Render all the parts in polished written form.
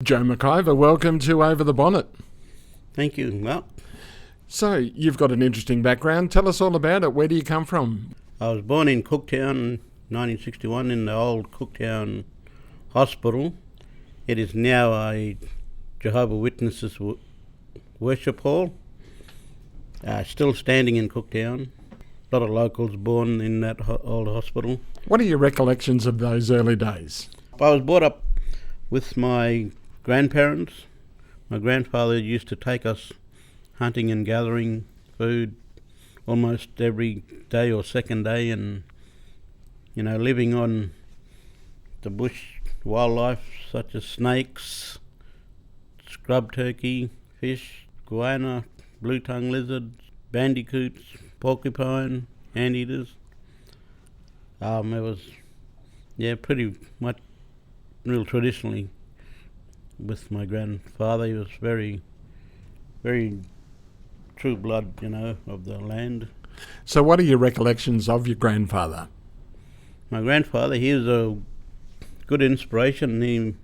Joe McIvor, welcome to Over the Bonnet. Thank you. Well, So, you've got an interesting background. Tell us all about it. Where do you come from? I was born in Cooktown, 1961, in the old Cooktown Hospital. It is now a Jehovah's Witnesses worship hall, still standing in Cooktown. A lot of locals born in that old hospital. What are your recollections of those early days? I was brought up with my grandparents. My grandfather used to take us hunting and gathering food almost every day or second day, and living on the bush wildlife such as snakes, scrub turkey, fish, goanna, blue-tongue lizards, bandicoots, porcupine, anteaters. It was pretty much real traditionally with my grandfather. He was very, very true blood, of the land. So, what are your recollections of your grandfather? My grandfather, he was a good inspiration. He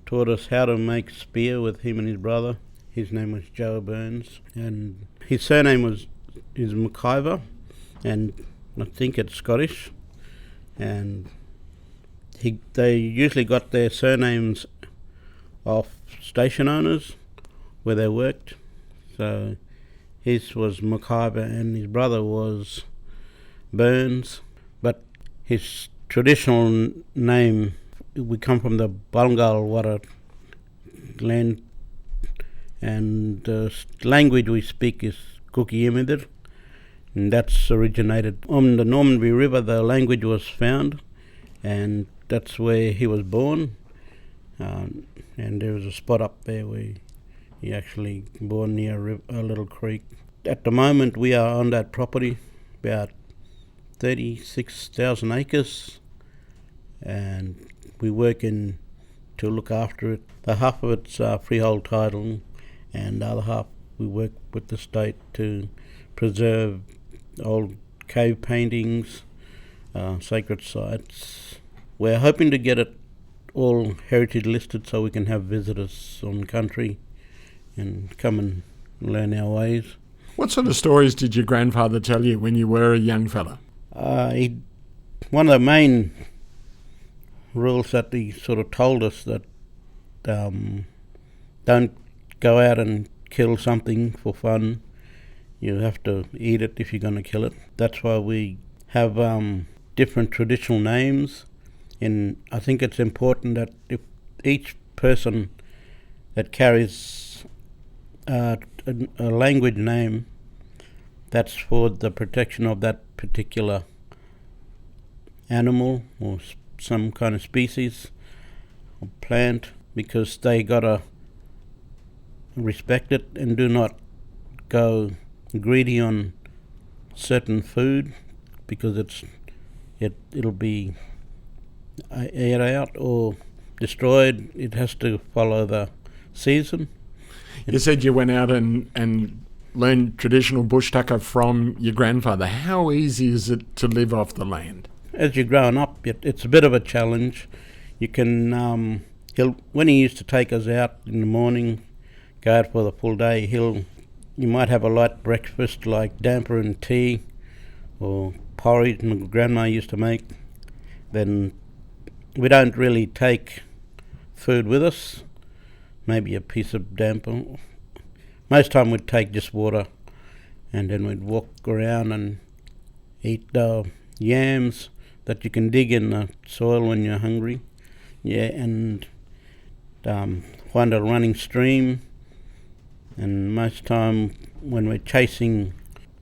taught us how to make spear with him and his brother. His name was Joe Burns, and his surname is McIvor, and I think it's Scottish. And they usually got their surnames off station owners where they worked. So his was McIvor and his brother was Burns. But his traditional name, we come from the Balngal land, and the language we speak is Kuki-Yimidir, and that's originated on the Normanby River. The language was found, and that's where he was born. And there was a spot up there where he actually born near a little creek. At the moment, we are on that property, about 36,000 acres, and we work to look after it. The half of it's freehold title, and the other half we work with the state to preserve old cave paintings, sacred sites. We're hoping to get it all heritage listed so we can have visitors on country and come and learn our ways. What sort of stories did your grandfather tell you when you were a young fella? One of the main rules that he sort of told us that don't go out and kill something for fun. You have to eat it if you're going to kill it. That's why we have different traditional names. And I think it's important that if each person that carries a language name, that's for the protection of that particular animal or some kind of species or plant, because they gotta respect it and do not go greedy on certain food, because it'll be ate out or destroyed. It has to follow the season. You said you went out and learned traditional bush tucker from your grandfather. How easy is it to live off the land? As you're growing up, it's a bit of a challenge. You can, when he used to take us out in the morning, go out for the full day, you might have a light breakfast like damper and tea or porridge my grandma used to make. Then we don't really take food with us, maybe a piece of damper. Most time we'd take just water, and then we'd walk around and eat yams that you can dig in the soil when you're hungry. And find a running stream. And most time when we're chasing,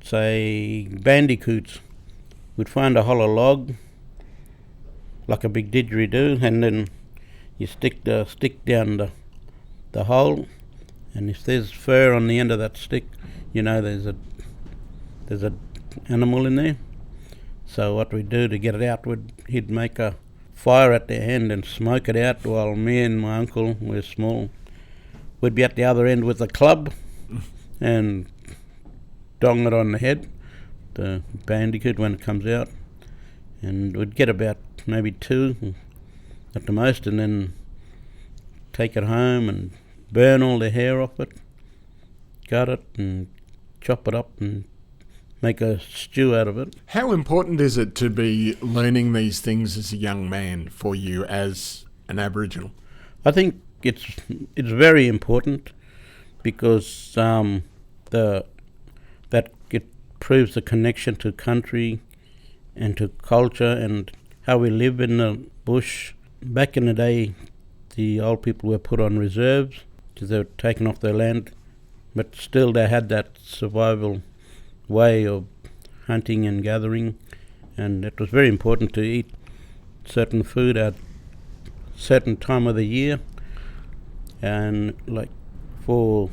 say, bandicoots, we'd find a hollow log, like a big didgeridoo, and then you stick the stick down the hole, and if there's fur on the end of that stick, there's a animal in there. So what we do to get it out, he'd make a fire at the end and smoke it out, while me and my uncle, we're small, we'd be at the other end with a club and dong it on the head, the bandicoot, when it comes out, and we'd get about maybe two at the most, and then take it home and burn all the hair off it, gut it and chop it up and make a stew out of it. How important is it to be learning these things as a young man for you as an Aboriginal? I think it's very important because that it proves the connection to country and to culture and how we live in the bush. Back in the day, the old people were put on reserves because they were taken off their land, but still they had that survival way of hunting and gathering, and it was very important to eat certain food at certain time of the year. And like for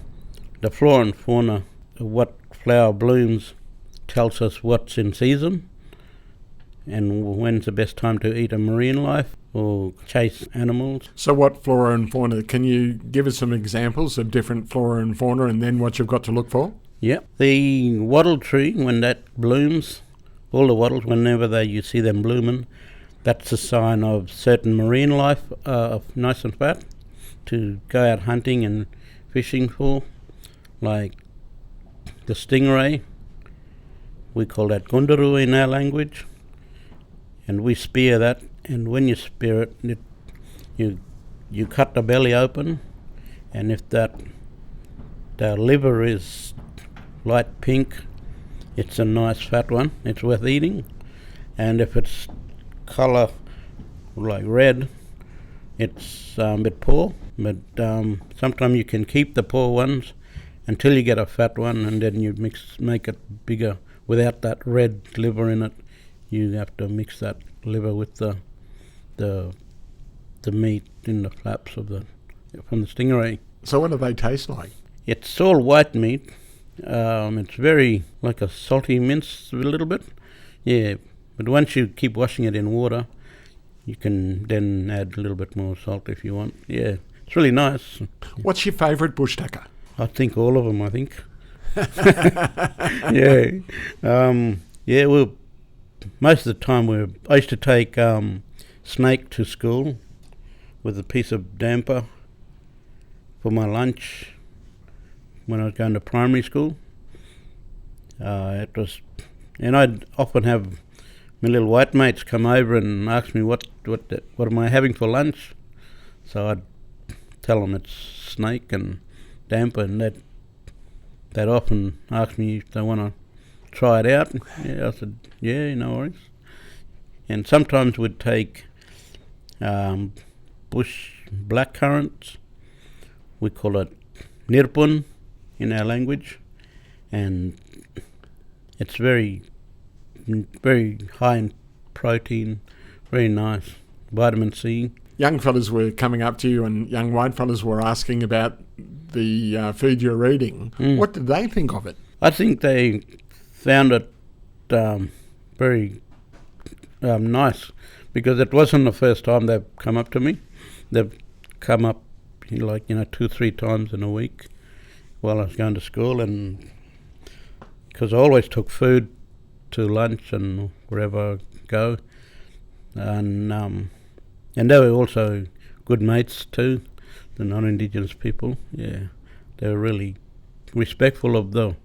the flora and fauna, what flower blooms tells us what's in season and when's the best time to eat a marine life or chase animals. So what flora and fauna, can you give us some examples of different flora and fauna and then what you've got to look for? Yeah, the wattle tree, when that blooms, all the wattles, whenever you see them blooming, that's a sign of certain marine life, nice and fat, to go out hunting and fishing for, like the stingray. We call that gundaroo in our language, and we spear that. And when you spear it, you cut the belly open, and if the liver is light pink, it's a nice fat one. It's worth eating. And if it's colour like red, it's a bit poor. But sometimes you can keep the poor ones until you get a fat one, and then you make it bigger without that red liver in it. You have to mix that liver with the meat in the flaps from the stingray. So what do they taste like? It's all white meat. It's very like a salty mince a little bit. Yeah, but once you keep washing it in water, you can then add a little bit more salt if you want. Yeah, it's really nice. What's your favourite bush tucker? I think all of them, I think. Yeah. Yeah, well, most of the time I used to take snake to school with a piece of damper for my lunch when I was going to primary school. And I'd often have my little white mates come over and ask me what am I having for lunch. So I'd tell them it's snake and damper, and they'd often ask me if they want to try it out. Yeah, I said, yeah, no worries. And sometimes we'd take bush blackcurrants. We call it nirpun in our language, and it's very, very high in protein, very nice, vitamin C. Young fellas were coming up to you and young white fellas were asking about the food you're eating. What did they think of it? I think they found it very nice, because it wasn't the first time they've come up to me. They've come up 2-3 times in a week while I was going to school, and because I always took food to lunch and wherever I go, and they were also good mates too, the non-Indigenous people. Yeah, they were really respectful of the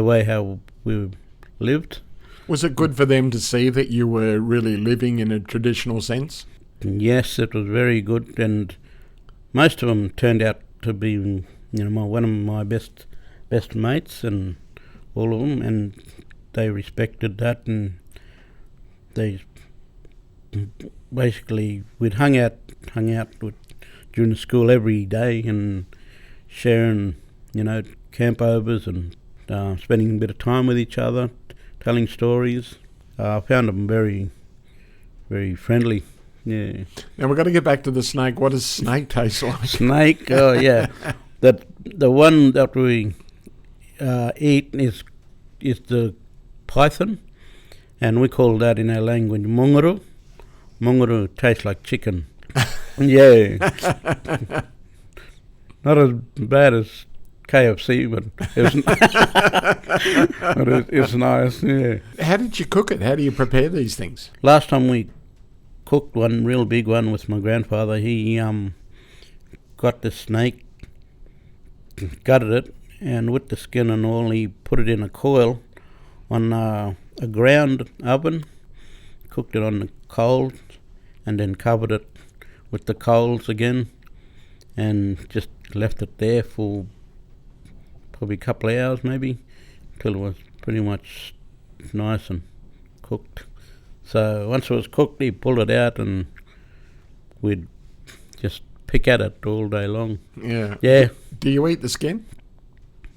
way how we lived. Was it good for them to see that you were really living in a traditional sense? Yes, it was very good, and most of them turned out to be one of my best mates, and all of them, and they respected that, and they basically we'd hung out during the school every day and sharing campovers and spending a bit of time with each other, telling stories. I found them very, very friendly. Yeah. Now we've got to get back to the snake. What does snake taste like? Snake, oh yeah. The one that we eat is the python, and we call that in our language monguru. Monguru tastes like chicken. Yeah. Not as bad as KFC, but it's nice. Yeah. How did you cook it? How do you prepare these things? Last time we cooked one real big one with my grandfather. He got the snake, gutted it, and with the skin and all, he put it in a coil on a ground oven, cooked it on the coals, and then covered it with the coals again, and just left it there for probably a couple of hours maybe, till it was pretty much nice and cooked. So once it was cooked, he pulled it out, and we'd just pick at it all day long. Yeah. Yeah. Do you eat the skin?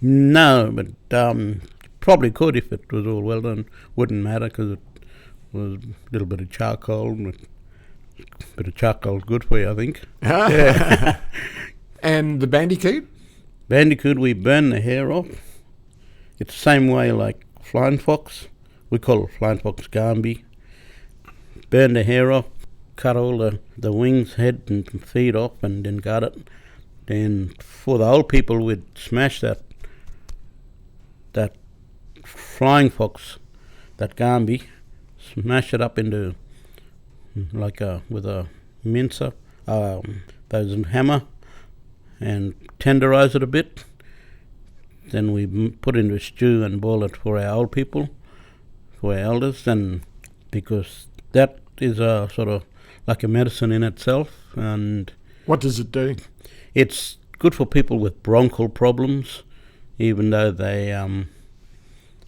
No, but probably could if it was all well done. Wouldn't matter because it was a little bit of charcoal. But a bit of charcoal's good for you, I think. Yeah. And the bandicoot? Bandicoot, we burn the hair off. It's the same way like flying fox. We call it flying fox gambi. Burn the hair off, cut all the wings, head and feet off, and then gut it. Then for the old people, we'd smash that flying fox, that gambi, smash it up into with a mincer, those hammer, and tenderize it a bit. Then we put it into a stew and boil it for our old people, for our elders, and because that is a sort of like a medicine in itself. And what does it do? It's good for people with bronchial problems, even though they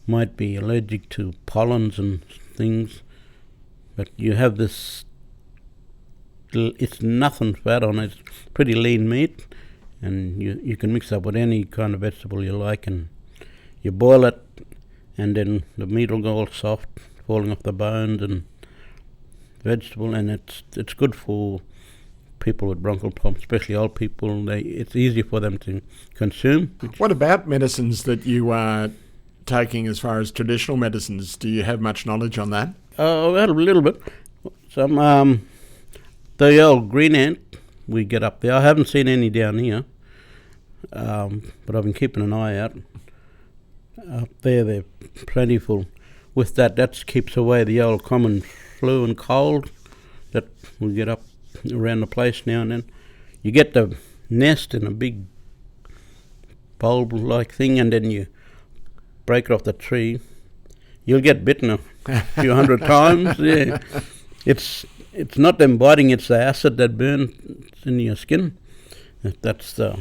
might be allergic to pollens and things. But you have this, it's nothing fat on it, it's pretty lean meat, and you can mix up with any kind of vegetable you like, and you boil it, and then the meat will go all soft, falling off the bones and vegetable, and it's good for people with bronchial problems, especially old people. It's easier for them to consume. What about medicines that you are taking as far as traditional medicines? Do you have much knowledge on that? Oh, a little bit. Some the old green ant we get up there. I haven't seen any down here, but I've been keeping an eye out. Up there, they're plentiful. With that keeps away the old common flu and cold that we get up around the place now and then. You get the nest in a big bulb-like thing, and then you break it off the tree. You'll get bitten a few hundred times. Yeah, it's not them biting; it's the acid that burns in your skin. That's the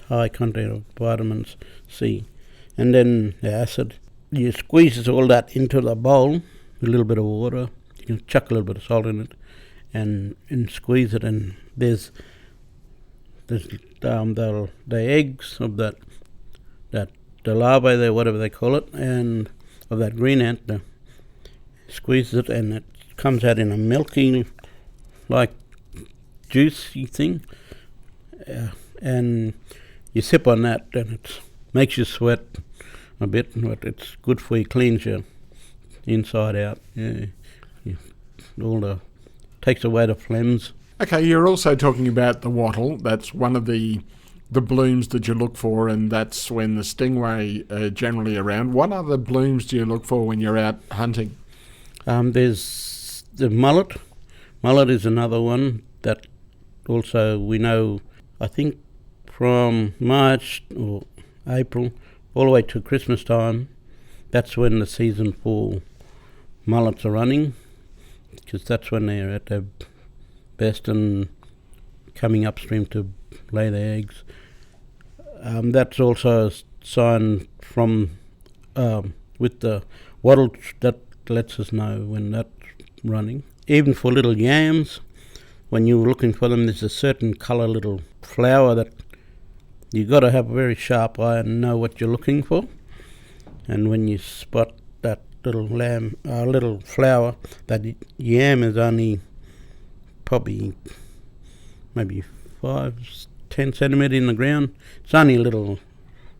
high content of vitamins C, and then the acid. You squeeze all that into the bowl, a little bit of water. You can chuck a little bit of salt in it, and squeeze it. And there's the eggs of the larvae there, whatever they call it, and of that green ant. Squeeze it, and it comes out in a milky, like juicy thing. And you sip on that, and it makes you sweat a bit, but it's good for you, cleans your inside out. Yeah, takes away the phlegms. Okay, you're also talking about the wattle. That's one of the blooms that you look for, and that's when the stingray are generally around. What other blooms do you look for when you're out hunting? There's the mullet. Mullet is another one that also we know, I think from March or April all the way to Christmas time, that's when the season for mullets are running, because that's when they're at their best and coming upstream to lay their eggs. That's also a sign from with the wattle that lets us know when that's running. Even for little yams, when you're looking for them, there's a certain colour little flower that you got to have a very sharp eye and know what you're looking for. And when you spot that little flower, that yam is only probably maybe 5-10 centimetres in the ground. It's only a little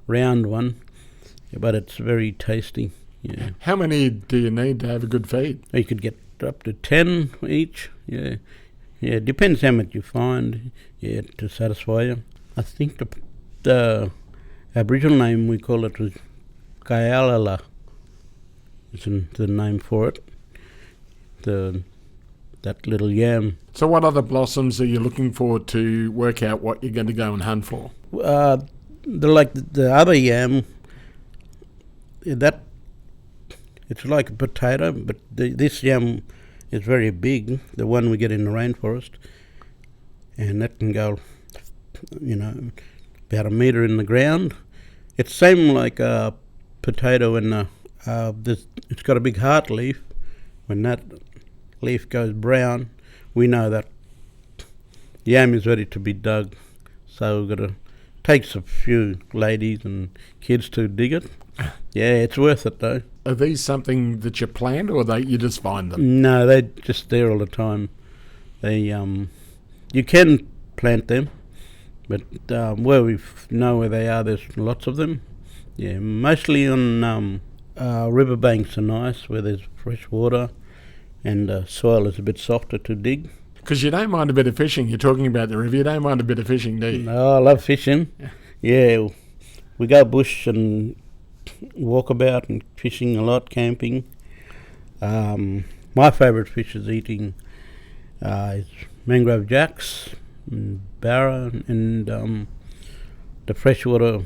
round one, but it's very tasty. Yeah. How many do you need to have a good feed? You could get up to 10 each. Yeah, it depends how much you find. Yeah, to satisfy you. I think the Aboriginal name we call it was Kayalala. Is the name for it. The that little yam. So what other blossoms are you looking for to work out what you're going to go and hunt for? The other yam, that it's like a potato, but this yam is very big, the one we get in the rainforest, and that can go, about a metre in the ground. It's same like a potato in it's got a big heart leaf. When that leaf goes brown, we know that yam is ready to be dug. So we've got to takes a few ladies and kids to dig it. Yeah, it's worth it though. Are these something that you plant, or you just find them? No, they're just there all the time. They you can plant them, but where we know where they are, there's lots of them. Yeah, mostly on riverbanks are nice, where there's fresh water and soil is a bit softer to dig. Because you don't mind a bit of fishing. You're talking about the river. You don't mind a bit of fishing, do you? No, I love fishing. Yeah, we go bush and walk about and fishing a lot, camping. My favourite fish is eating is mangrove jacks, and barra, and the freshwater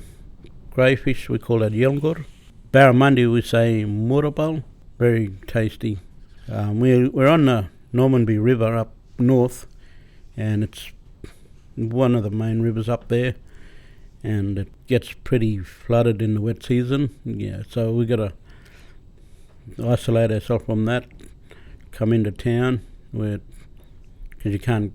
crayfish, we call that yelngur. Barramundi, we say murabal, very tasty. We're on the Normanby River up north, and it's one of the main rivers up there, and it gets pretty flooded in the wet season. Yeah, so we got to isolate ourselves from that, come into town, because you can't,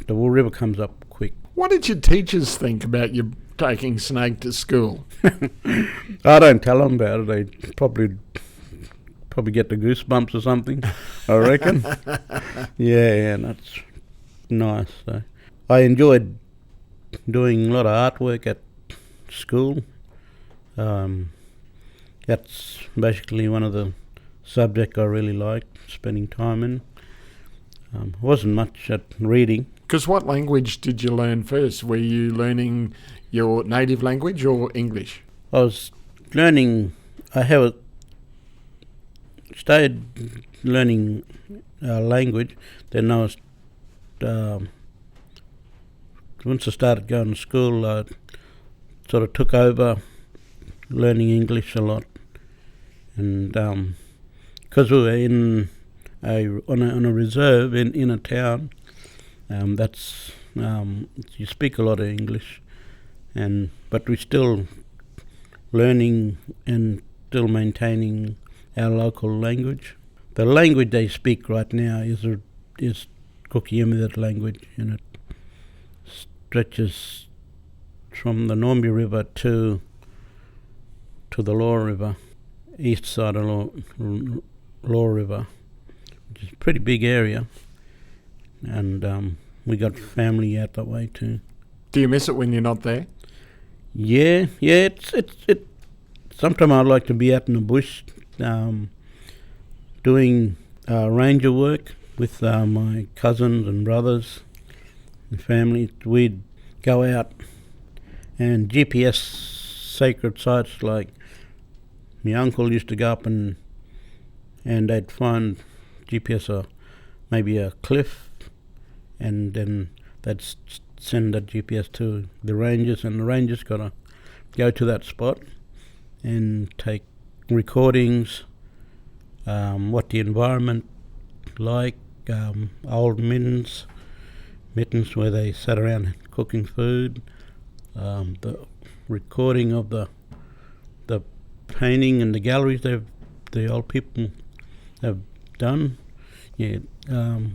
the river comes up quick. What did your teachers think about you taking Snake to school? I don't tell them about it. They probably get the goosebumps or something, I reckon. Yeah, that's nice. So I enjoyed doing a lot of artwork at school. That's basically one of the subjects I really liked spending time in. Wasn't much at reading. Because what language did you learn first? Were you learning your native language or English? I was learning, started learning language, then I was, once I started going to school, I sort of took over learning English a lot. And because we were on a reserve in a town, you speak a lot of English, but we're still learning and still maintaining our local language. The language they speak right now is Cook-Yimithirr language, and it stretches from the Normanby River to the Law River, east side of Law River, which is a pretty big area, and we got family out that way too. Do you miss it when you're not there? Yeah. It's sometimes I'd like to be out in the bush, doing ranger work with my cousins and brothers and family. We'd go out and GPS sacred sites, like my uncle used to go up and they'd find GPS maybe a cliff, and then they'd send that GPS to the rangers, and the rangers got to go to that spot and take recordings, what the environment like, old mittens where they sat around cooking food, the recording of the painting and the galleries the old people have done. Yeah,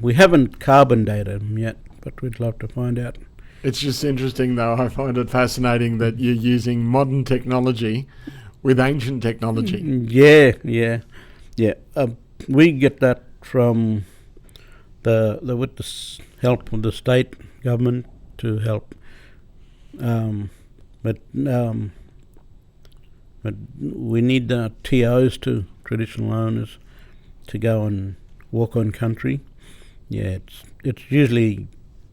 we haven't carbon dated them yet, but we'd love to find out. It's just interesting, though. I find it fascinating that you're using modern technology with ancient technology. Yeah. We get that from with the help of the state government to help, but we need the TOs, to traditional owners, to go and walk on country. Yeah, it's usually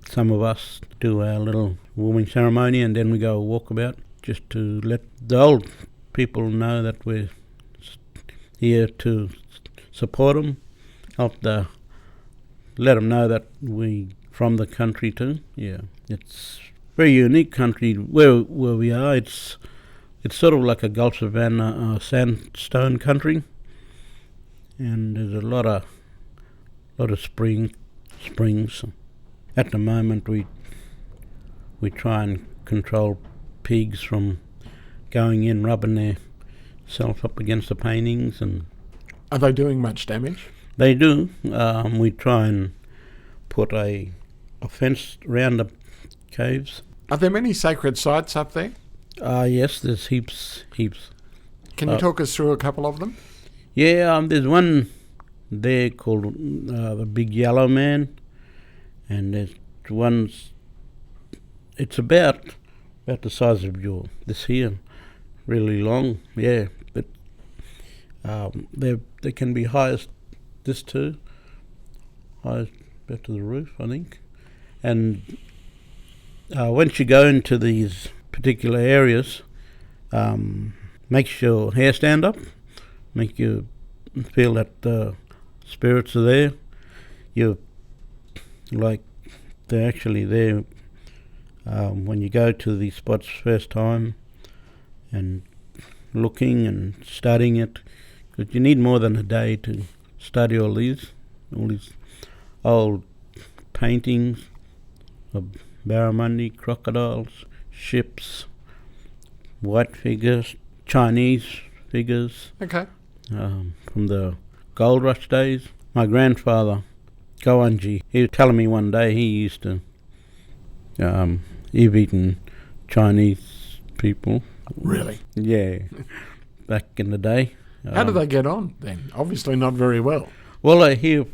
some of us do our little warming ceremony, and then we go walk about, just to let the old people know that we're here to support them, help the let them know that we from the country too. Yeah, it's very unique country where we are. It's sort of like a Gulf Savannah sandstone country, and there's a lot of springs. At the moment, we try and control pigs from going in, rubbing their self up against the paintings, and Are they doing much damage? they do. We try and put a fence around the caves. Are there many sacred sites up there? Yes, there's heaps. Can you talk us through a couple of them? Yeah, there's one there called the Big Yellow Man, and there's one's. It's about the size of this here, really long. Yeah, but they can be high as this too, high up to the roof, I think. And once you go into these particular areas, makes your hair stand up, make you feel that the spirits are there. You're like they're actually there when you go to these spots first time and looking and studying it, because you need more than a day to study all these old paintings of barramundi, crocodiles, ships, white figures, Chinese figures. Okay. From the gold rush days. My grandfather, Goanji, he was telling me one day he used to, he'd eaten Chinese people. Really? Yeah, back in the day. How do they get on then? Obviously not very well. Well, I hear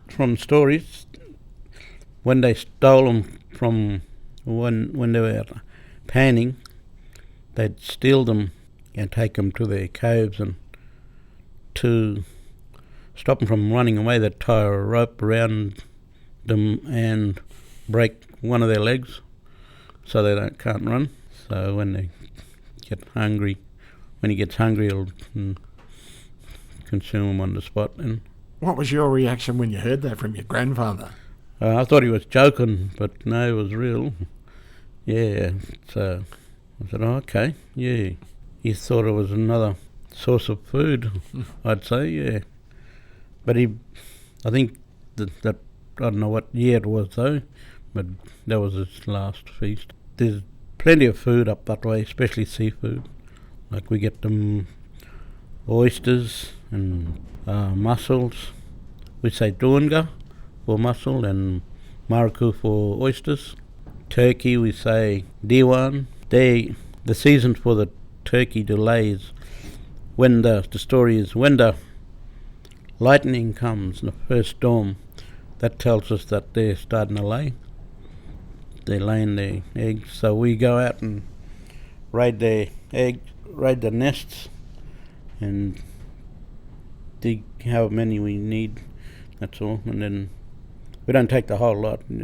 from stories when they stole them from when they were panning, they'd steal them and take them to their caves, and to stop them from running away, they'd tie a rope around them and break one of their legs so they can't run. So when they get hungry, when he gets hungry, he'll consume them on the spot. And What was your reaction when you heard that from your grandfather? I thought he was joking, but no, it was real. Yeah, so I said, oh, okay, yeah. He thought it was another source of food, I'd say, yeah. But I think that I don't know what year it was though, but that was his last feast. There's plenty of food up that way, especially seafood. Like we get them oysters and mussels. We say tuanga for mussel and maraku for oysters. Turkey, we say diwan. The season for the turkey delays when the story is when the lightning comes, the first storm, that tells us that they're starting to lay. They're laying their eggs, so we go out and raid their nests, and dig how many we need. That's all, and then we don't take the whole lot. And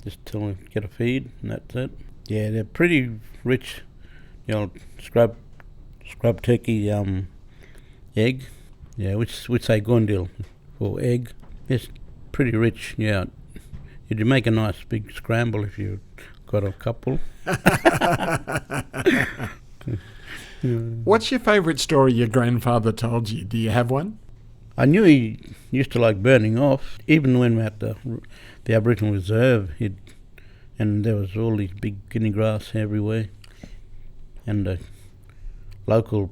just till we get a feed, and that's it. Yeah, they're pretty rich. You know, scrub turkey egg. Yeah, we say gundil for egg. It's pretty rich. Yeah, you'd make a nice big scramble if you got a couple. What's your favourite story your grandfather told you? Do you have one? I knew he used to like burning off. Even when we had the Aboriginal Reserve, and there was all these big guinea grass everywhere. And the local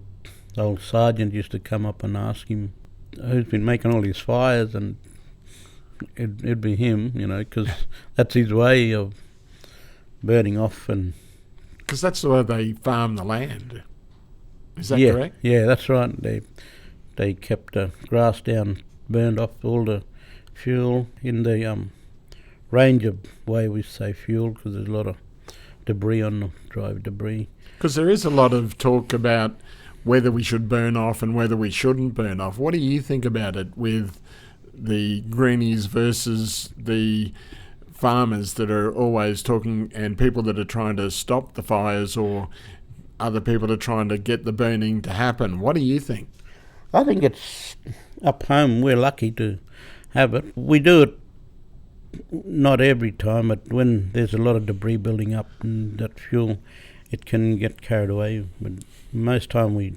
old sergeant used to come up and ask him who's been making all these fires, and it'd be him, you know, because that's his way of burning off. And Because that's the way they farm the land. Is that yeah, correct? Yeah, that's right. They kept the grass down, burned off all the fuel in the range of way we say fuel, because there's a lot of debris on the drive debris. Because there is a lot of talk about whether we should burn off and whether we shouldn't burn off. What do you think about it with the greenies versus the farmers that are always talking, and people that are trying to stop the fires, or other people are trying to get the burning to happen? What do you think? I think it's up home. We're lucky to have it. We do it not every time, but when there's a lot of debris building up and that fuel, it can get carried away. But most time we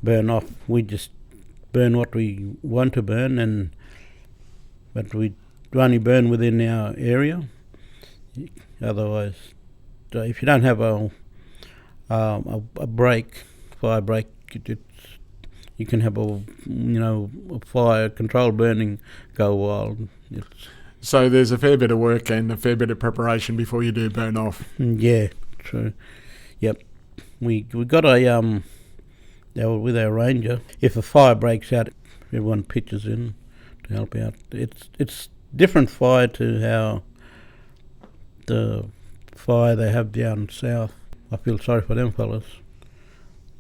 burn off. We just burn what we want to burn, but we only burn within our area. Otherwise, if you don't have a fire break, you can have a fire control burning go wild. So there's a fair bit of work and a fair bit of preparation before you do burn off. Yeah, true. Yep, we got with our ranger. If a fire breaks out, everyone pitches in to help out. It's different fire to how the fire they have down south. I feel sorry for them fellas.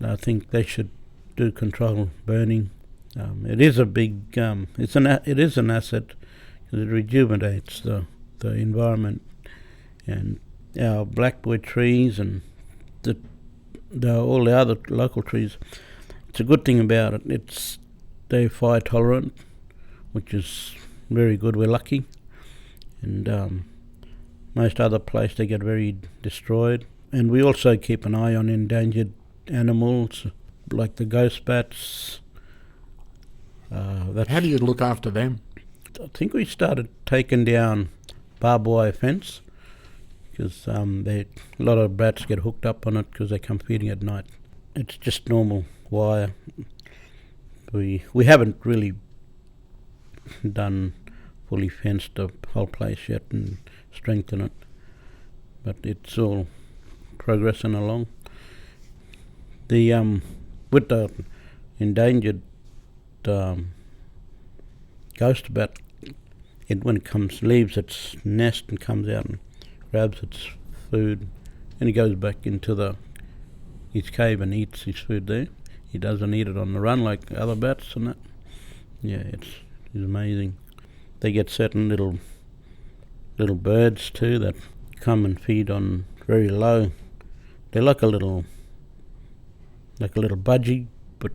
I think they should do control burning. It is a big. It is an asset because it rejuvenates the environment, and our blackwood trees and all the other local trees. It's a good thing about it. They're fire tolerant, which is very good. We're lucky, and most other places they get very destroyed. And we also keep an eye on endangered animals like the ghost bats. How do you look after them? I think we started taking down barbed wire fence because a lot of bats get hooked up on it because they come feeding at night. It's just normal wire. We haven't really done fully fenced the whole place yet and strengthen it, but it's all progressing along. With the endangered ghost bat, when it leaves its nest and comes out and grabs its food, and he goes back into his cave and eats his food there. He doesn't eat it on the run like other bats and that. Yeah, it's amazing. They get certain little birds too that come and feed on very low. They're like a little budgie, but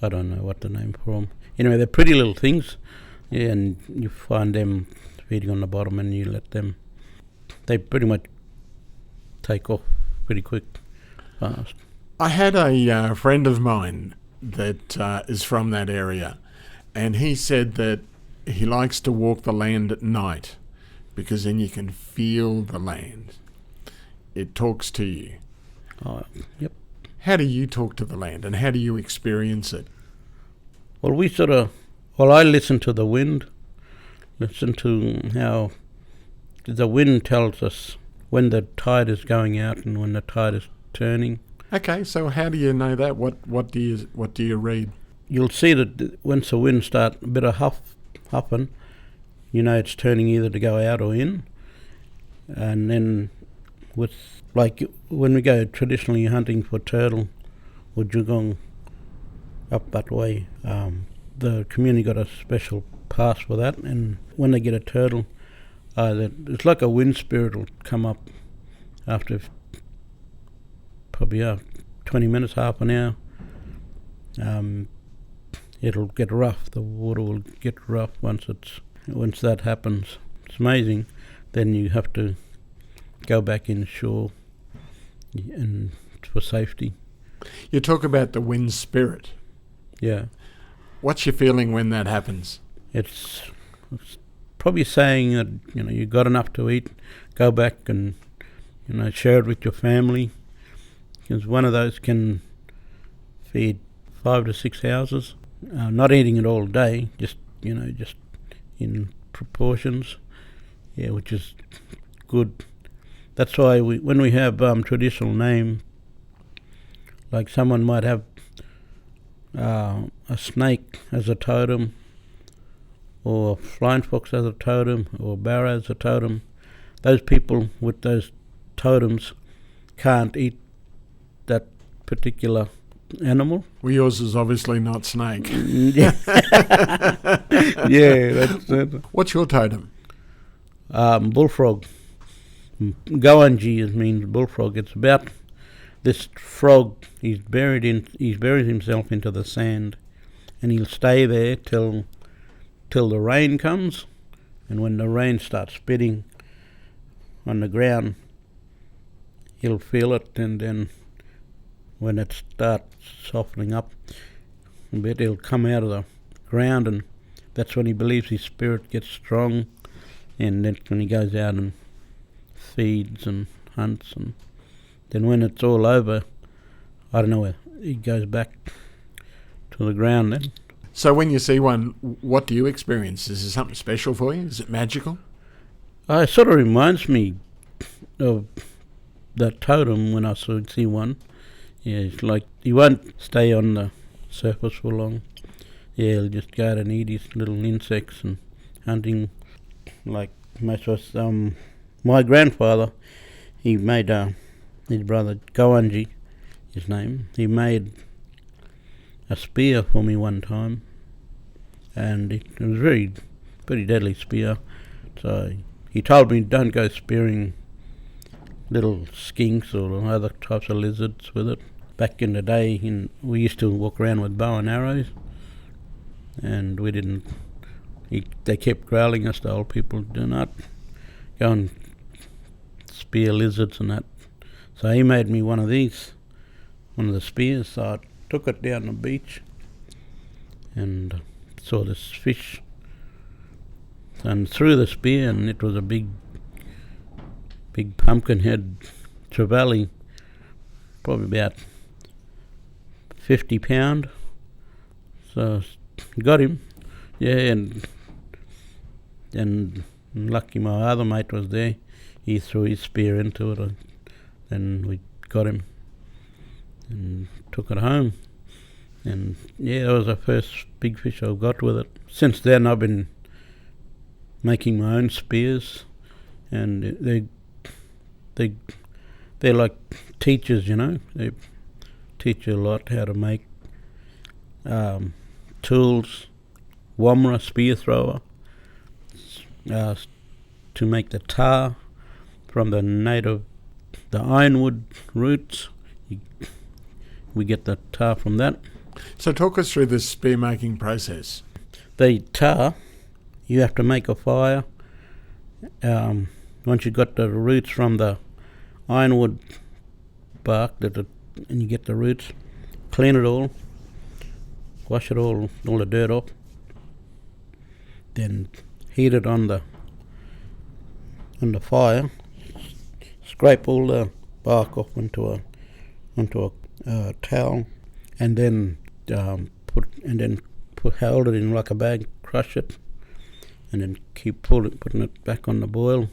I don't know what the name for them. Anyway, they're pretty little things, yeah, and you find them feeding on the bottom and you let them. They pretty much take off pretty quick, fast. I had a friend of mine that is from that area, and he said that he likes to walk the land at night because then you can feel the land. It talks to you. Oh, yep. How do you talk to the land and how do you experience it? Well, I listen to the wind, listen to how the wind tells us when the tide is going out and when the tide is turning. Okay, so how do you know that? What do you read? You'll see that once the wind starts a bit of huffing, you know it's turning either to go out or in. And then when we go traditionally hunting for turtle or dugong up that way, the community got a special pass for that, and when they get a turtle, it's like a wind spirit will come up after probably 20 minutes, half an hour. It'll get rough. The water will get rough once that happens. It's amazing. Then you have to go back inshore and for safety. You talk about the wind spirit. Yeah. What's your feeling when that happens? It's probably saying that you got enough to eat, go back and share it with your family, because one of those can feed 5 to 6 houses. Not eating it all day, just in proportions. Yeah, which is good. That's why when we have traditional name, like someone might have a snake as a totem, or a flying fox as a totem, or a barra as a totem. Those people with those totems can't eat that particular animal. Well, yours is obviously not snake. Yeah, yeah. That's it. What's your totem? Bullfrog. Goanji means bullfrog. It's about this frog. He's buried himself into the sand, and he'll stay there till till the rain comes, and when the rain starts spitting on the ground, he'll feel it, and then when it starts softening up a bit, he'll come out of the ground, and that's when he believes his spirit gets strong, and that's when he goes out and feeds and hunts, and then when it's all over, I don't know where he goes back to the ground then. So when you see one, what do you experience? Is it something special for you? Is it magical? It sort of reminds me of that totem when I see one. Yeah, it's like he won't stay on the surface for long. Yeah, he'll just go out and eat his little insects and hunting like most of us. My grandfather, he made his brother Goanji, his name, he made a spear for me one time, and it was pretty deadly spear. So he told me don't go spearing little skinks or other types of lizards with it. Back in the day, we used to walk around with bow and arrows, and we didn't. They kept growling us, the old people, do not go and spear lizards and that. So he made me one of the spears. So I took it down the beach and saw this fish and threw the spear, and it was a big pumpkin head trevally, probably about 50 pound. So got him, yeah, and lucky my other mate was there. He threw his spear into it, and we got him and took it home. And yeah, that was the first big fish I got with it. Since then I've been making my own spears, and they're like teachers, you know. They teach you a lot how to make tools, womra, spear thrower, to make the tar from the ironwood roots. We get the tar from that. So talk us through this spear making process. The tar, you have to make a fire. Once you've got the roots from the ironwood bark, and you get the roots, clean it all, wash it all the dirt off, then heat it on the fire, scrape all the bark off onto a towel, and then hold it in like a bag, crush it, and then keep putting it back on the boil,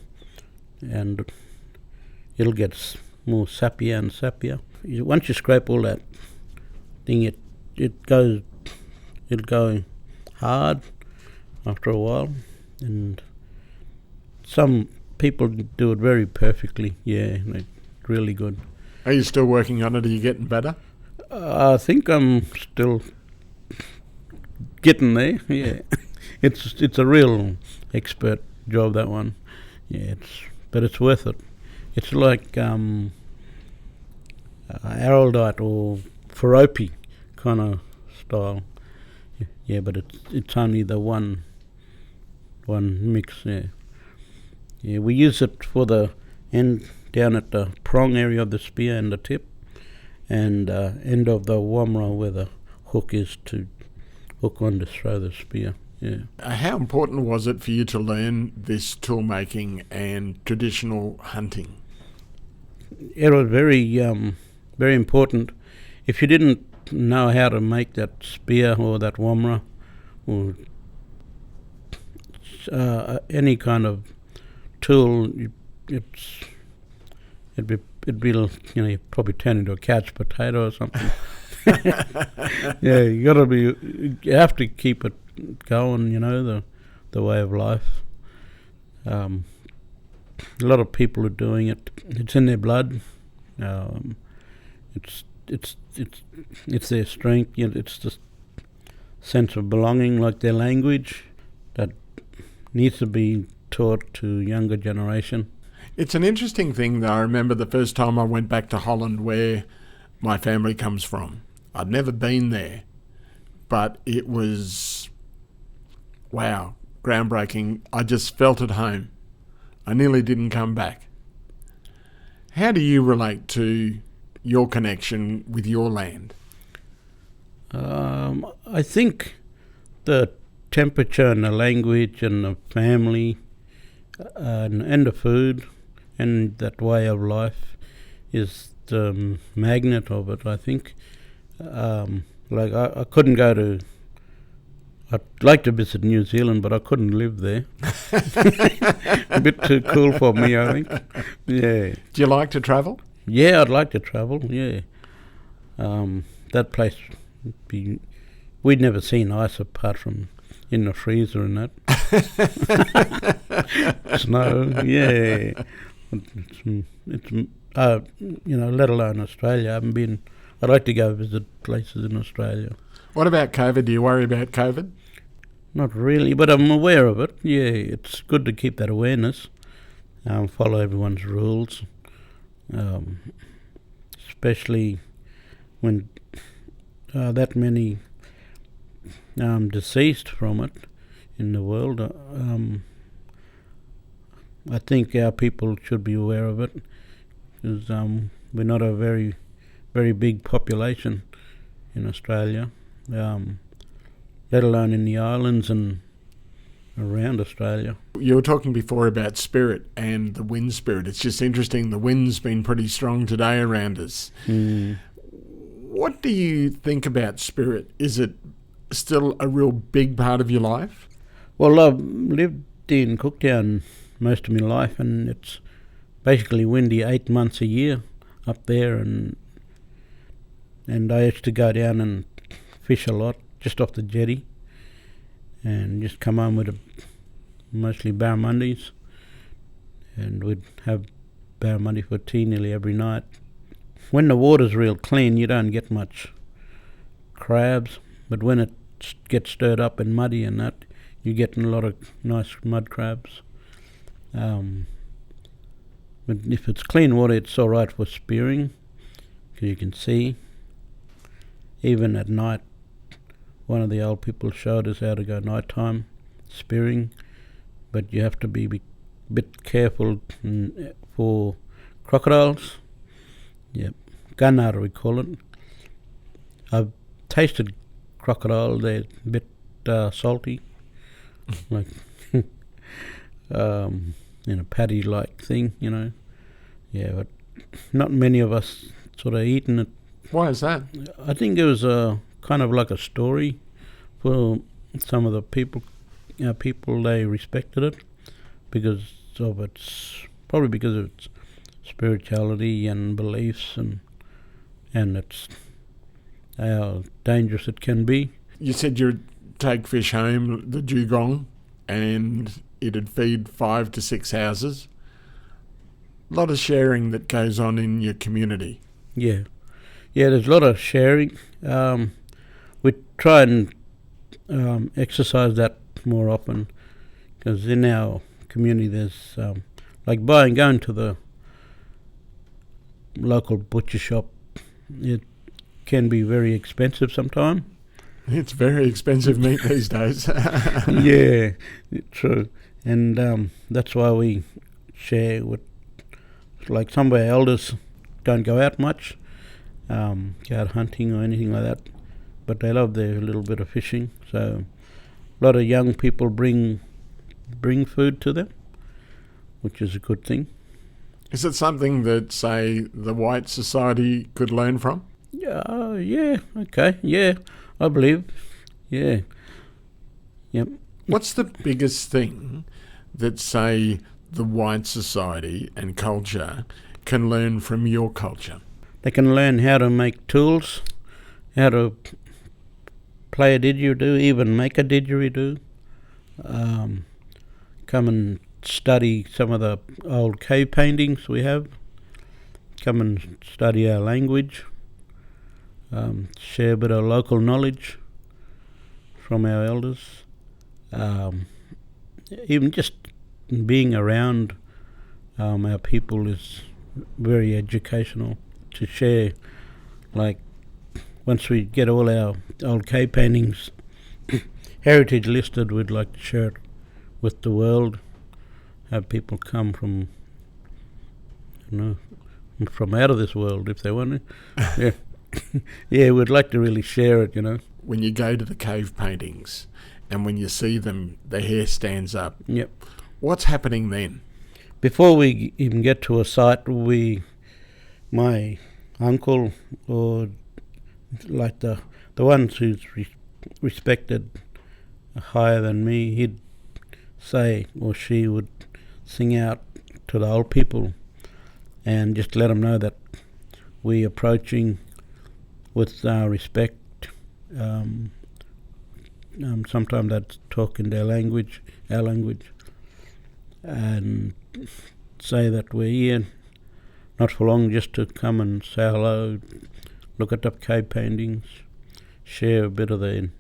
and it'll get more sappier and sappier. Once you scrape all that thing, it'll go hard after a while, and some people do it very perfectly. Yeah, they're really good. Are you still working on it? Are you getting better? I think I'm still getting there. Yeah, it's a real expert job, that one. Yeah, but it's worth it. It's like araldite or Ferope kind of style. Yeah, but it's only the one mix. Yeah. Yeah, we use it for the end down at the prong area of the spear and the tip, and end of the womra where the hook is to hook on to throw the spear. Yeah. How important was it for you to learn this tool making and traditional hunting? It was very important. If you didn't know how to make that spear or that womra or any kind of tool, it'd be you probably turn into a couch potato or something. Yeah, you have to keep it going, the way of life. A lot of people are doing it. It's in their blood. It's their strength. It's the sense of belonging, like their language, that needs to be taught to younger generation. It's an interesting thing, though. I remember the first time I went back to Holland, where my family comes from. I'd never been there, but it was, wow, groundbreaking. I just felt at home. I nearly didn't come back. How do you relate to your connection with your land? I think the temperature and the language and the family and the food and that way of life is the magnet of it, I think. I couldn't go to... I'd like to visit New Zealand, but I couldn't live there. A bit too cool for me, I think. Yeah. Do you like to travel? Yeah, I'd like to travel, yeah. That place, we'd never seen ice apart from in the freezer and that. Snow, yeah. Let alone Australia. I haven't been... I'd like to go visit places in Australia. What about COVID? Do you worry about COVID? Not really, but I'm aware of it. Yeah, it's good to keep that awareness. Follow everyone's rules, especially when that many deceased from it in the world. I think our people should be aware of it because we're not a very, very big population in Australia. Let alone in the islands and around Australia. You were talking before about spirit and the wind spirit. It's just interesting, the wind's been pretty strong today around us. What do you think about spirit? Is it still a real big part of your life? Well, I've lived in Cooktown most of my life, and it's basically windy 8 months a year up there, and I used to go down and fish a lot just off the jetty and just come home with mostly barramundis, and we'd have barramundi for tea nearly every night. When the water's real clean, you don't get much crabs, but when it gets stirred up and muddy and that, you get a lot of nice mud crabs. But if it's clean water, it's all right for spearing, because you can see. Even at night, one of the old people showed us how to go nighttime spearing, but you have to be a bit careful for crocodiles. Yep, gunner we call it. I've tasted crocodile; they're a bit salty, like patty-like thing, Yeah, but not many of us sort of eaten it. Why is that? I think it was kind of like a story for some of the people. People, they respected it because of its spirituality and beliefs, and it's how dangerous it can be. You said you'd take fish home, the dugong, and it'd feed 5 to 6 houses. A lot of sharing that goes on in your community. Yeah, there's a lot of sharing. We try and exercise that more often, because in our community there's going to the local butcher shop. It can be very expensive sometimes. It's very expensive meat these days. Yeah, true. And that's why we share with, like, some of our elders don't go out much, go out hunting or anything like that, but they love their little bit of fishing. So a lot of young people bring food to them, which is a good thing. Is it something that, say, the white society could learn from? Yeah, okay, yeah, I believe, yeah. Yep. What's the biggest thing that, say, the white society and culture can learn from your culture? They can learn how to make tools, how to play a didgeridoo, even make a didgeridoo. Come and study some of the old cave paintings we have. Come and study our language. Share a bit of local knowledge from our elders. Even just being around our people is very educational. To share, like, once we get all our old cave paintings heritage listed, we'd like to share it with the world, have people come from, from out of this world if they want to. Yeah, yeah, we'd like to really share it, When you go to the cave paintings and when you see them, the hair stands up. Yep. What's happening then? Before we even get to a site, my uncle, or like the ones who's respected higher than me, he'd say, or she would sing out to the old people and just let them know that we're approaching with respect. Sometimes they'd talk in their language, our language, and say that we're here not for long, just to come and say hello, look at the cave paintings, share a bit of the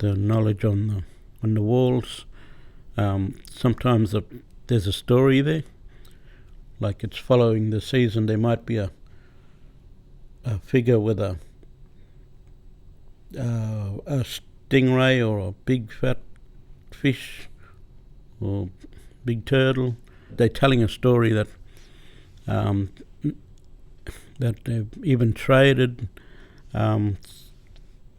knowledge on the walls. Sometimes there's a story there, like it's following the season. There might be a figure with a stingray or a big fat fish or big turtle. They're telling a story that they've even traded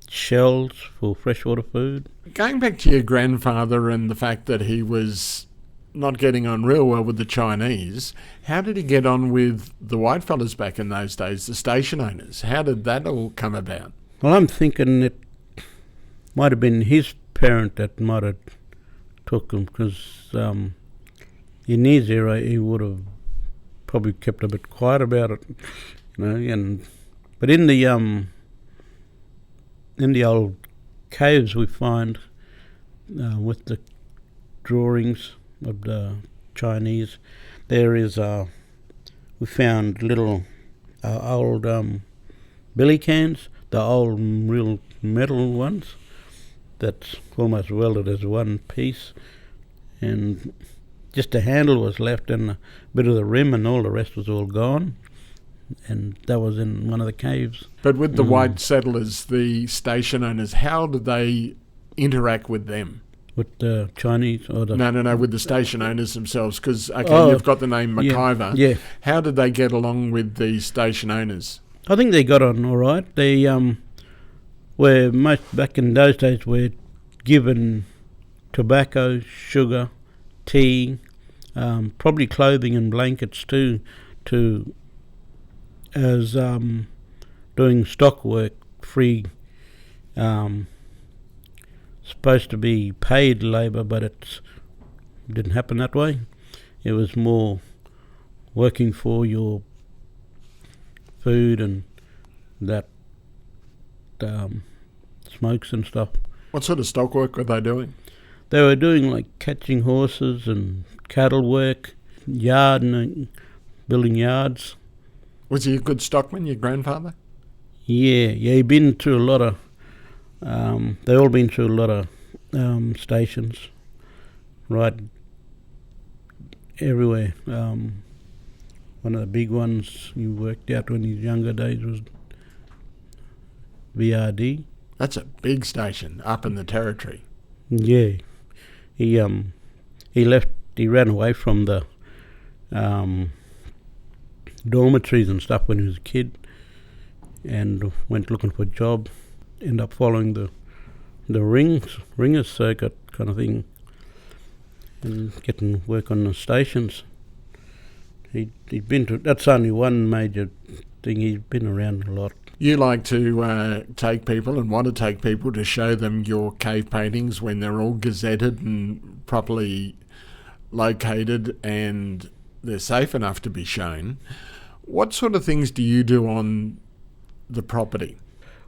shells for freshwater food. Going back to your grandfather and the fact that he was not getting on real well with the Chinese, how did he get on with the whitefellas back in those days, the station owners? How did that all come about? Well, I'm thinking it might have been his parent that might have took him, because in his era he would have probably kept a bit quiet about it, but in the old caves we find with the drawings of the Chinese, there is we found little old billy cans, the old real metal ones that's almost welded as one piece, and just the handle was left and a bit of the rim, and all the rest was all gone. And that was in one of the caves. But with the white settlers, the station owners, how did they interact with them? With the Chinese? Or the No, with the station owners themselves, because, you've got the name McIvor. Yeah. How did they get along with the station owners? I think they got on all right. They were, most back in those days, were given tobacco, sugar, tea, probably clothing and blankets too, as doing stock work, free, supposed to be paid labour, but it didn't happen that way. It was more working for your food and that smokes and stuff. What sort of stock work were they doing? They were doing like catching horses and cattle work, building yards. Was he a good stockman, your grandfather? Yeah, he'd been through a lot of, they all been through a lot of stations, right everywhere. One of the big ones he worked out when his younger days was VRD. That's a big station up in the territory. Yeah, he left. He ran away from the dormitories and stuff when he was a kid, and went looking for a job. Ended up following the ringers circuit kind of thing, and getting work on the stations. He'd been to. That's only one major thing. He's been around a lot. You like to take people and want to take people to show them your cave paintings when they're all gazetted and properly located and they're safe enough to be shown. What sort of things do you do on the property?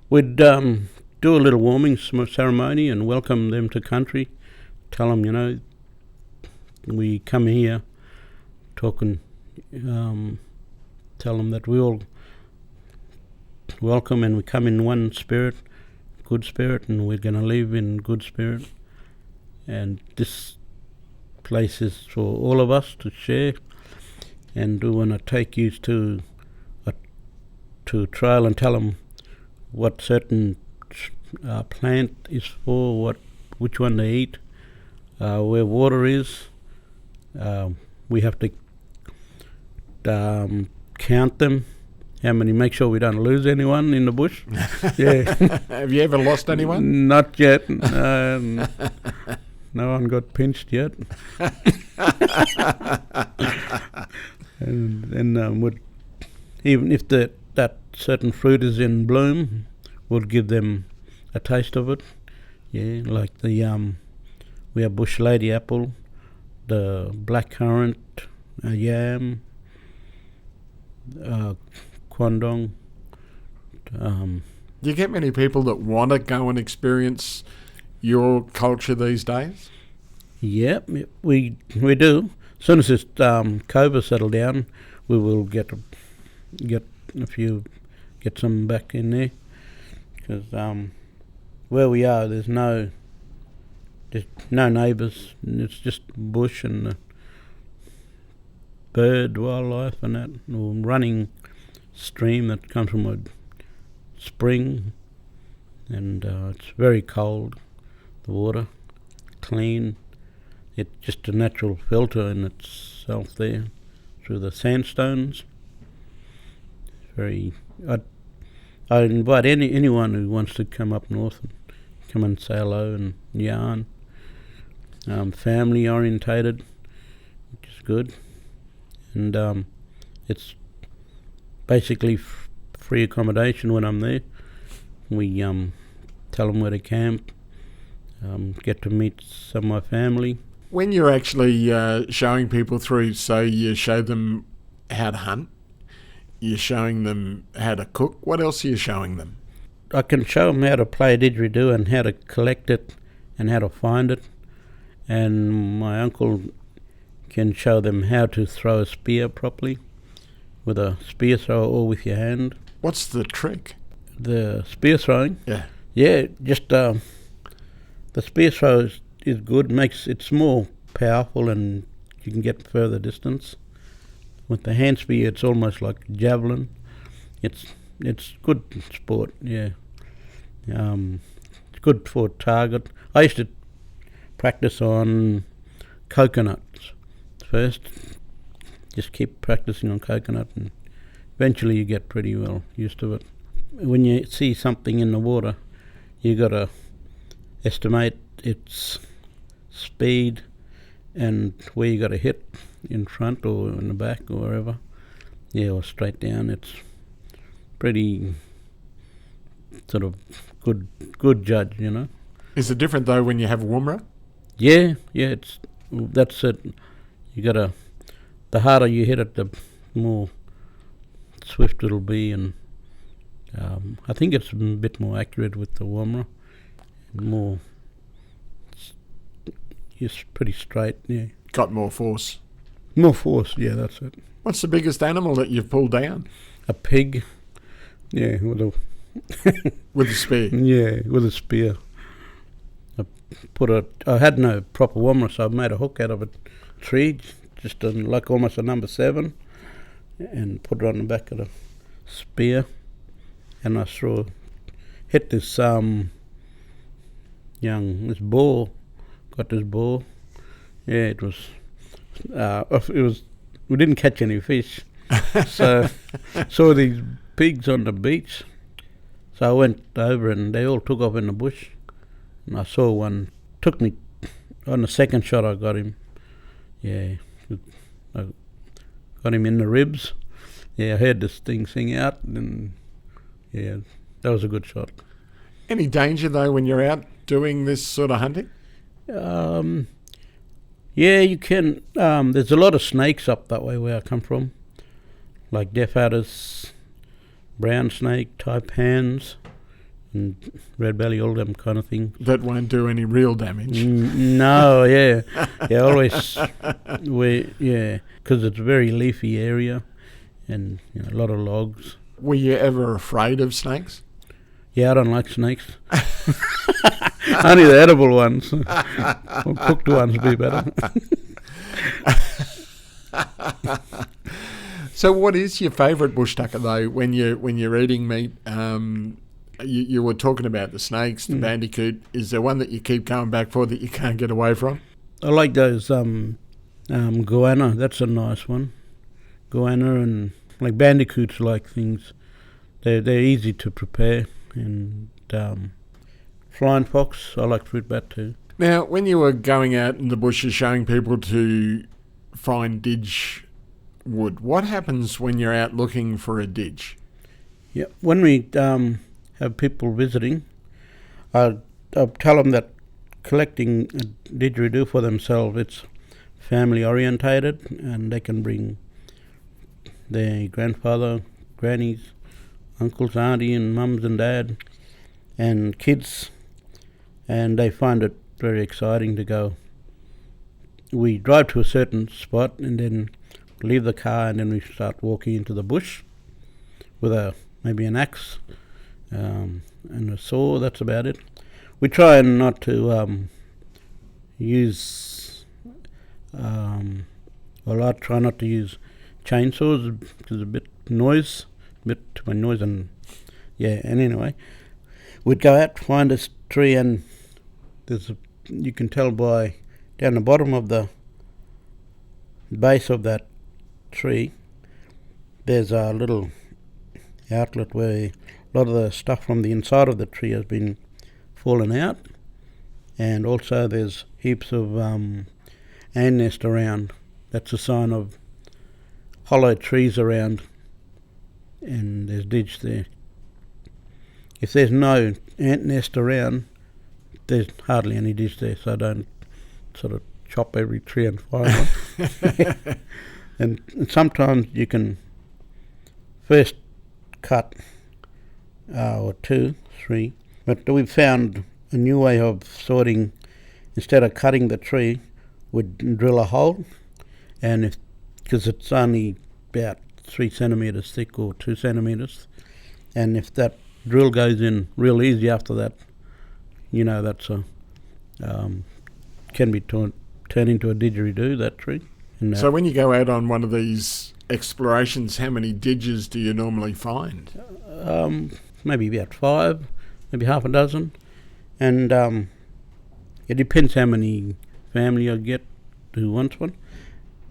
We'd do a little warming ceremony and welcome them to country. Tell them, we come here, talking, tell them that we all welcome and we come in one spirit, good spirit, and we're going to live in good spirit. And this place is for all of us to share, and we want to take you to a trail and tell them what certain plant is for, which one they eat, Where water is, we have to count them. How many? Make sure we don't lose anyone in the bush. Yeah. Have you ever lost anyone? Not yet. No one got pinched yet. And then even if that certain fruit is in bloom, we'll give them a taste of it. Yeah, like we have bush lady apple, the black currant, yam, quandong. Do you get many people that want to go and experience your culture these days? Yeah, we do. As soon as this COVID settle down, we will get some back in there, because where we are, there's no neighbours. It's just bush and bird, wildlife, and that, or running stream that comes from a spring, and it's very cold. The water, clean. It's just a natural filter in itself there through the sandstones. I invite anyone who wants to come up north and come and say hello and yarn. Family orientated, which is good, and it's basically free accommodation when I'm there. We tell them where to camp, get to meet some of my family. When you're actually showing people through, so you show them how to hunt, you're showing them how to cook, what else are you showing them? I can show them how to play a didgeridoo and how to collect it and how to find it. And my uncle can show them how to throw a spear properly with a spear thrower or with your hand. What's the trick? The spear throwing? Yeah. Yeah, just the spear throw is good. It's more powerful and you can get further distance. With the hand spear, it's almost like javelin. It's good sport, yeah. It's good for target. I used to practice on coconuts first. Just keep practicing on coconut, and eventually you get pretty well used to it. When you see something in the water, you got to estimate its speed and where you got to hit, in front or in the back or wherever. Yeah, or straight down. It's pretty sort of good judge, you know. Is it different though when you have Woomera? Yeah, that's it. You gotta, the harder you hit it, the more swift it'll be, and I think it's a bit more accurate with the Woomera. It's pretty straight, yeah. Got more force. More force, yeah, that's it. What's the biggest animal that you've pulled down? A pig, yeah, with a with a spear. Yeah, with a spear. I had no proper Woomera, so I made a hook out of a tree, just like almost a number 7, and put it on the back of the spear, and I hit this this boar. Got this boar. Yeah, it was. We didn't catch any fish, so saw these pigs on the beach. So I went over and they all took off in the bush, and I saw one. Took me on the second shot. I got him. Yeah, I got him in the ribs. Yeah, I heard this thing sing out, and yeah, that was a good shot. Any danger though when you're out doing this sort of hunting? Yeah, you can. There's a lot of snakes up that way where I come from, like deaf adders, brown snake, taipans, and red belly, all them kind of things. That won't do any real damage. No, yeah, always, because it's a very leafy area, and a lot of logs. Were you ever afraid of snakes? Yeah, I don't like snakes. Only the edible ones. Or cooked ones would be better. So what is your favourite bush tucker though when you're eating meat? You were talking about the snakes, the bandicoot. Is there one that you keep going back for that you can't get away from? I like those goanna. That's a nice one. Goanna and like bandicoots like things. They're easy to prepare. And flying fox, I like fruit bat too. Now, when you were going out in the bushes showing people to find didge wood, what happens when you're out looking for a didge? Yeah, when we have people visiting, I'll tell them that collecting a didgeridoo for themselves, it's family orientated, and they can bring their grandfather, grannies, uncles, auntie, and mums and dad, and kids, and they find it very exciting to go. We drive to a certain spot and then leave the car, and then we start walking into the bush with maybe an axe and a saw. That's about it. We try not to use, I try not to use chainsaws because it's a bit too much noise, and anyway, we'd go out, find this tree, and you can tell by down the bottom of the base of that tree, there's a little outlet where a lot of the stuff from the inside of the tree has been fallen out, and also there's heaps of ant nest around. That's a sign of hollow trees around, and there's didge there. If there's no ant nest around, there's hardly any didge there, so I don't sort of chop every tree and find one. And sometimes you can first cut or 2, 3, but we've found a new way of sorting. Instead of cutting the tree, we'd drill a hole, and because it's only about 3 centimetres thick or 2 centimetres, and if that drill goes in real easy after that, that's can be turned into a didgeridoo, that tree. So when you go out on one of these explorations, how many didges do you normally find? Maybe about 5, maybe half a dozen, and it depends how many family I get who wants one.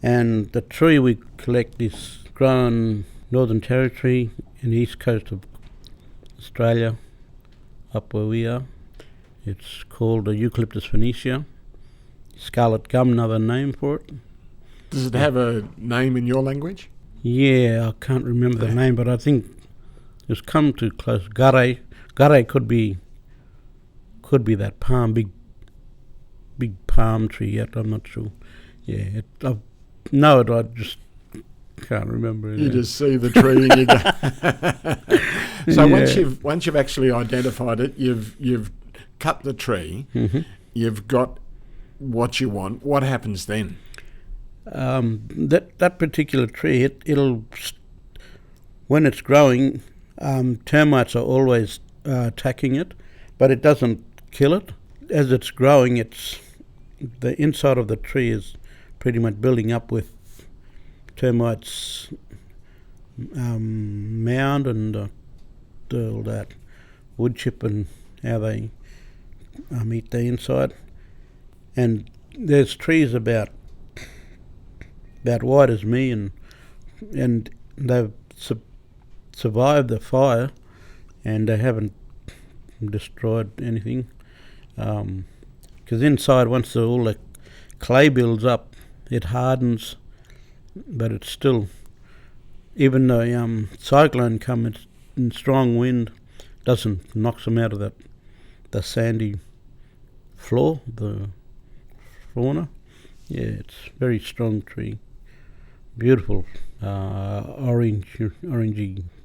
And the tree we collect is grown Northern Territory in the east coast of Australia, up where we are. It's called Eucalyptus phoenicia. Scarlet gum, another name for it. Does it have a name in your language? Yeah, I can't remember the name, but I think it's come too close. Gare could be that palm, big palm tree. Yet I'm not sure. Yeah, I know it. I just can't remember it. You just see the tree and you go. So once you've actually identified it, you've cut the tree. Mm-hmm. You've got what you want. What happens then? That particular tree, it'll when it's growing, termites are always attacking it, but it doesn't kill it. As it's growing, the inside of the tree is pretty much building up with termites mound and all that wood chip and how they eat the inside. And there's trees about wide as me, and they've survived the fire, and they haven't destroyed anything. Because inside, once all the clay builds up, it hardens, but it's still, even though cyclone comes in strong wind, doesn't knock them out of the sandy floor, the fauna. Yeah, it's a very strong tree. Beautiful orangey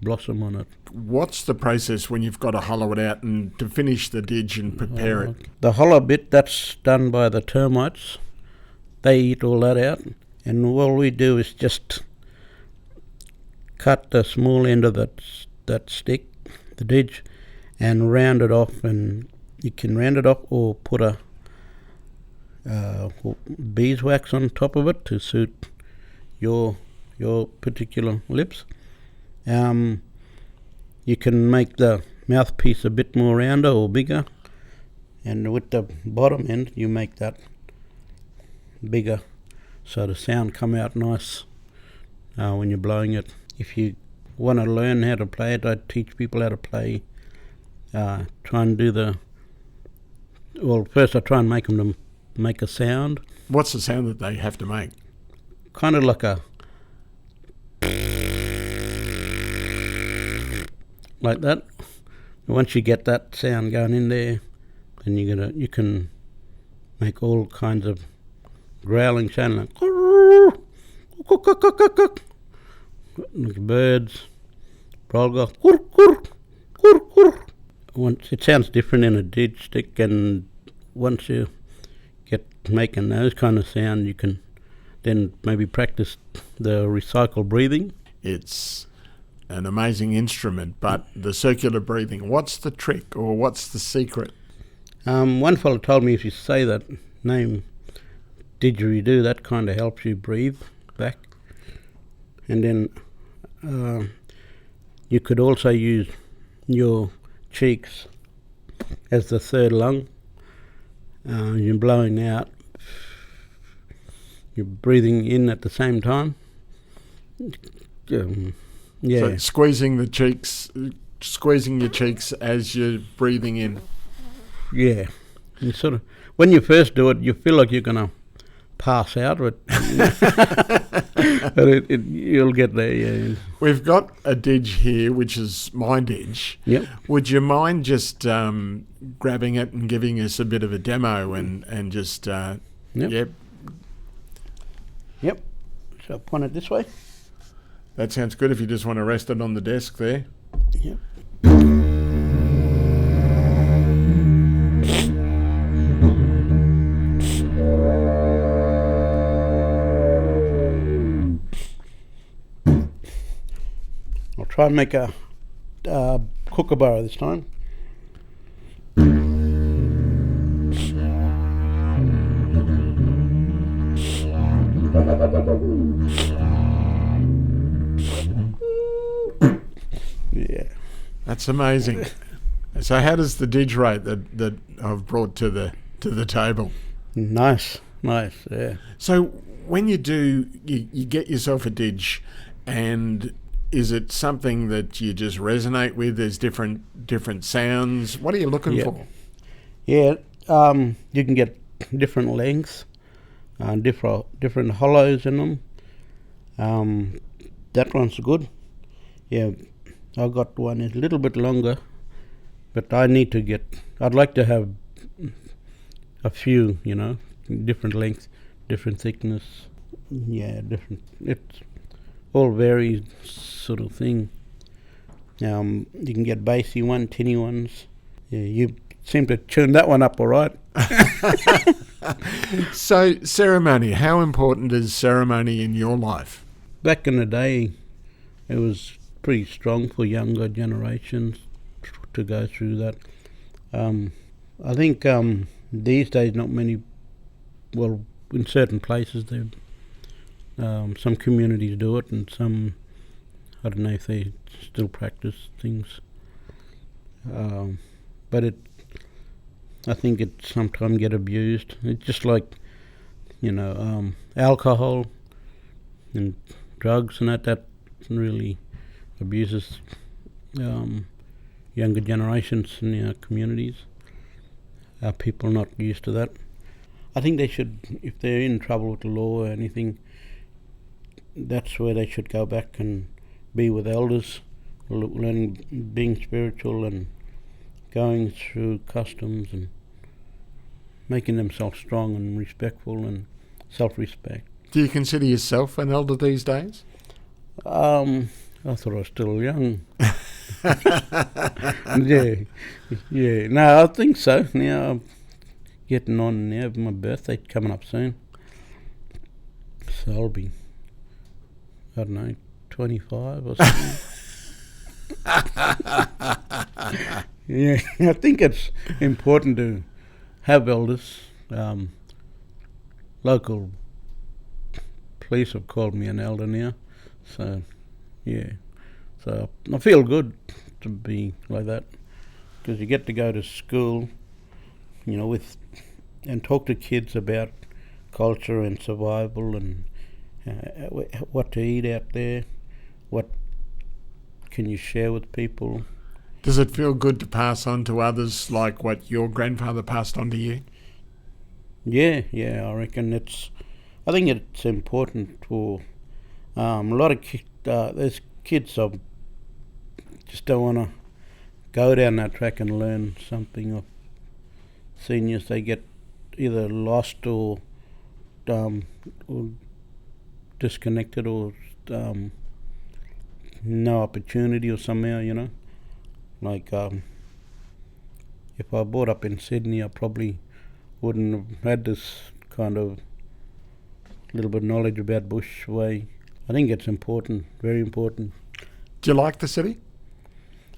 blossom on it. What's the process when you've got to hollow it out and to finish the didge and prepare it? The hollow bit, that's done by the termites. They eat all that out, and all we do is just cut the small end of that stick, the didge, and round it off. And you can round it off or put a beeswax on top of it to suit your particular lips. You can make the mouthpiece a bit more rounder or bigger, and with the bottom end you make that bigger, so the sound come out nice when you're blowing it. If you want to learn how to play it, I teach people how to play. Try and do first I try and make them to make a sound. What's the sound that they have to make? Kind of like like that. Once you get that sound going in there, then you can make all kinds of growling sound like birds. Once it sounds different in a didge stick, and once you get making those kind of sound, you can then maybe practice the recycle breathing. It's an amazing instrument, but the circular breathing, what's the trick or what's the secret? One fellow told me if you say that name didgeridoo, that kind of helps you breathe back. And then you could also use your cheeks as the third lung. You're blowing out, you're breathing in at the same time. So squeezing your cheeks as you're breathing in. Yeah. You sort of, when you first do it, you feel like you're going to pass out, but you'll get there, yeah. We've got a didge here, which is my didge. Yep. Would you mind just grabbing it and giving us a bit of a demo and just... Yep. So point it this way. That sounds good if you just want to rest it on the desk there. Yep. I'll try and make a kookaburra this time. Yeah, that's amazing. So, how does the didge rate that I've brought to the table? Nice, yeah. So, when you do, you get yourself a didge, and is it something that you just resonate with? There's different sounds. What are you looking for? Yeah, you can get different lengths, different hollows in them. That one's good. Yeah, I got one. It's a little bit longer, but I'd like to have a few, different lengths, different thickness. Yeah, different. It's all varies sort of thing. You can get bassy one, tinny ones. Yeah, you seem to tune that one up all right. So, ceremony. How important is ceremony in your life? Back in the day, it was pretty strong for younger generations to go through that. I think these days not many, well, in certain places some communities do it, and some, I don't know if they still practice things. But I think it sometimes get abused. It's just like, alcohol and drugs and that really abuses younger generations in our communities. People are not used to that. I think they should, if they're in trouble with the law or anything, that's where they should go back and be with elders, learning, being spiritual and going through customs and making themselves strong and respectful and self-respect. Do you consider yourself an elder these days? I thought I was still young. Yeah. No, I think so. Now I'm getting on now. My birthday coming up soon, so I'll be, I don't know, 25 or something. Yeah, I think it's important to have elders. Local police have called me an elder now, so yeah. So I feel good to be like that, because you get to go to school, and talk to kids about culture and survival and what to eat out there, what can you share with people. Does it feel good to pass on to others like what your grandfather passed on to you? Yeah, I reckon I think it's important for a lot of there's kids that just don't want to go down that track and learn something. Of seniors, they get either lost or disconnected or no opportunity or somehow. Like if I brought up in Sydney, I probably wouldn't have had this kind of little bit of knowledge about bush way. I think it's important, very important. Do you like the city?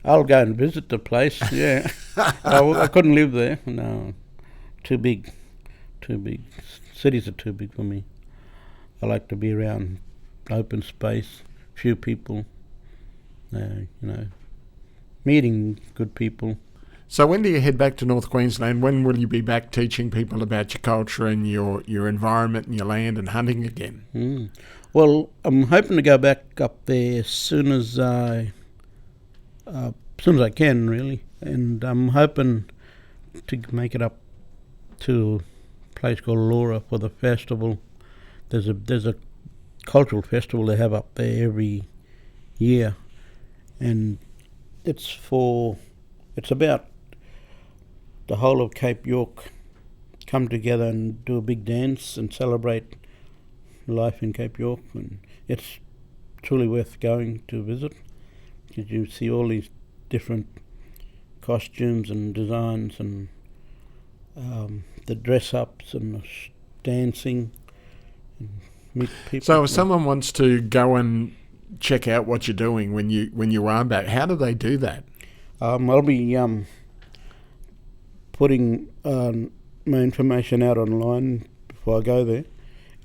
I'll go and visit the place, yeah. I couldn't live there, no. Too big. Cities are too big for me. I like to be around open space, few people, meeting good people. So when do you head back to North Queensland? When will you be back teaching people about your culture and your environment and your land and hunting again? Well, I'm hoping to go back up there as soon as I can, really. And I'm hoping to make it up to a place called Laura for the festival. There's a cultural festival they have up there every year, and it's about the whole of Cape York come together and do a big dance and celebrate life in Cape York, and it's truly worth going to visit because you see all these different costumes and designs and the dress-ups and the dancing and meet people. So if someone wants to go and check out what you're doing when you are back, how do they do that? I'll be putting my information out online before I go there,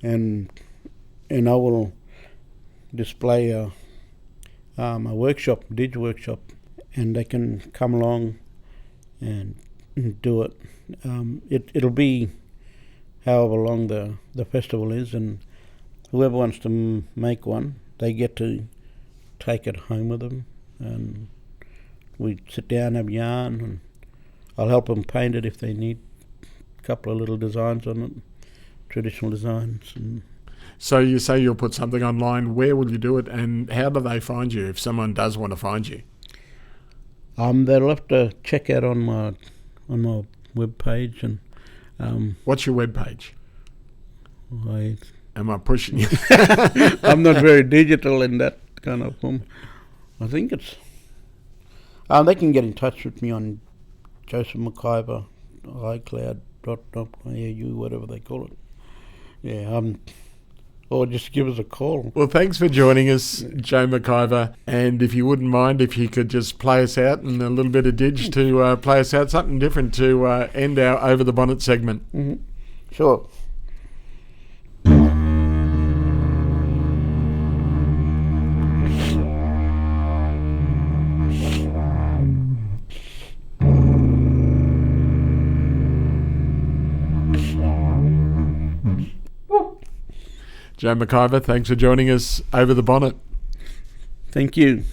and I will display a workshop, digital workshop, and they can come along and do it. It'll be however long the festival is, and whoever wants to make one, they get to take it home with them, and we sit down, have yarn, and I'll help them paint it if they need a couple of little designs on it, traditional designs. And so you say you'll put something online. Where will you do it, and how do they find you if someone does want to find you? They'll have to check out on my web page. And what's your web page? Am I pushing you? I'm not very digital in that kind of form. I think it's. They can get in touch with me on Joseph McIvor, iCloud.com.au, whatever they call it. Yeah, or just give us a call. Well, thanks for joining us, Joe McIvor. And if you wouldn't mind, if you could just play us out and a little bit of dig to play us out, something different to end our Over the Bonnet segment. Mm-hmm. Sure. Joe McIvor, thanks for joining us over the bonnet. Thank you.